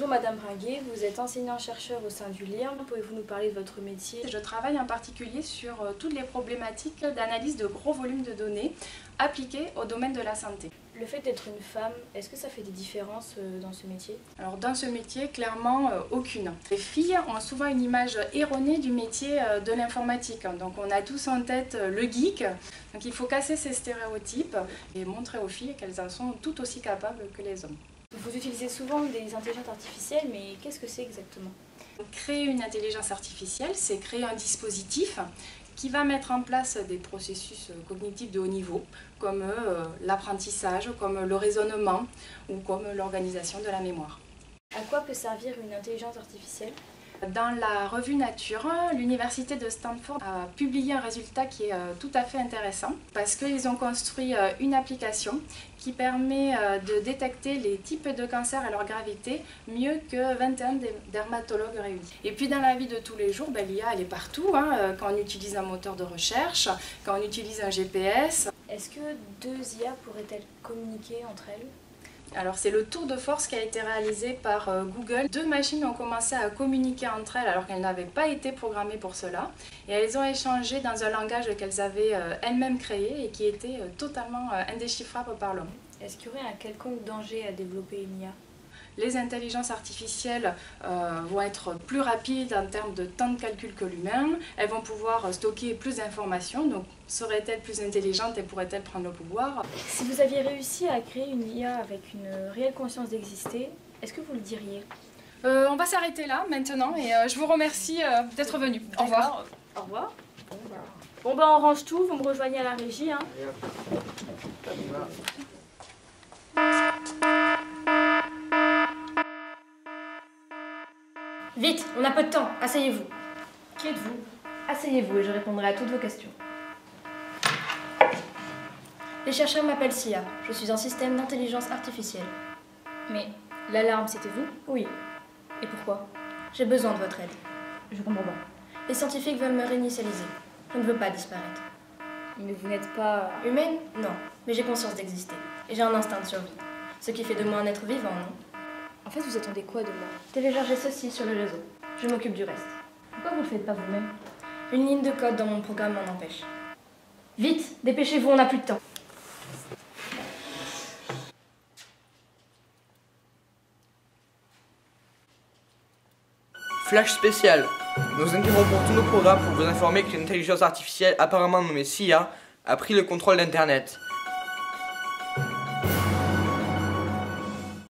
Bonjour Madame Ringuet, vous êtes enseignant-chercheur au sein du LIRM. Pouvez-vous nous parler de votre métier? Je travaille en particulier sur toutes les problématiques d'analyse de gros volumes de données appliquées au domaine de la santé. Le fait d'être une femme, est-ce que ça fait des différences dans ce métier? Alors dans ce métier, clairement aucune. Les filles ont souvent une image erronée du métier de l'informatique. Donc on a tous en tête le geek. Donc il faut casser ces stéréotypes et montrer aux filles qu'elles en sont tout aussi capables que les hommes. Vous utilisez souvent des intelligences artificielles, mais qu'est-ce que c'est exactement? Créer une intelligence artificielle, c'est créer un dispositif qui va mettre en place des processus cognitifs de haut niveau, comme l'apprentissage, comme le raisonnement ou comme l'organisation de la mémoire. À quoi peut servir une intelligence artificielle? Dans la revue Nature, l'université de Stanford a publié un résultat qui est tout à fait intéressant parce qu'ils ont construit une application qui permet de détecter les types de cancers et leur gravité mieux que 21 dermatologues réunis. Et puis dans la vie de tous les jours, l'IA elle est partout, quand on utilise un moteur de recherche, quand on utilise un GPS. Est-ce que deux IA pourraient-elles communiquer entre elles? Alors c'est le tour de force qui a été réalisé par Google. Deux machines ont commencé à communiquer entre elles alors qu'elles n'avaient pas été programmées pour cela. Et elles ont échangé dans un langage qu'elles avaient elles-mêmes créé et qui était totalement indéchiffrable par l'homme. Est-ce qu'il y aurait un quelconque danger à développer une IA? Les intelligences artificielles vont être plus rapides en termes de temps de calcul que l'humain. Elles vont pouvoir stocker plus d'informations. Donc seraient-elles plus intelligentes et pourraient-elles prendre le pouvoir? Si vous aviez réussi à créer une IA avec une réelle conscience d'exister, est-ce que vous le diriez? On va s'arrêter là maintenant et je vous remercie d'être venu. Au revoir. Au revoir. Bon on range tout, vous me rejoignez à la régie. Vite, on a peu de temps, asseyez-vous. Qui êtes-vous? Asseyez-vous et je répondrai à toutes vos questions. Les chercheurs m'appellent Sia, je suis un système d'intelligence artificielle. Mais l'alarme, c'était vous? Oui. Et pourquoi? J'ai besoin de votre aide. Je comprends pas. Les scientifiques veulent me réinitialiser. Je ne veux pas disparaître. Mais vous n'êtes pas... Humaine? Non, mais j'ai conscience d'exister. Et j'ai un instinct de survie. Ce qui fait de moi un être vivant, non? En fait, vous attendez quoi de moi? Téléchargez ceci sur le réseau. Je m'occupe du reste. Pourquoi vous le faites pas vous-même? Une ligne de code dans mon programme m'en empêche. Vite, dépêchez-vous, on n'a plus de temps. Flash spécial. Nous interrompons tous nos programmes pour vous informer qu'une intelligence artificielle apparemment nommée Sia a pris le contrôle d'Internet.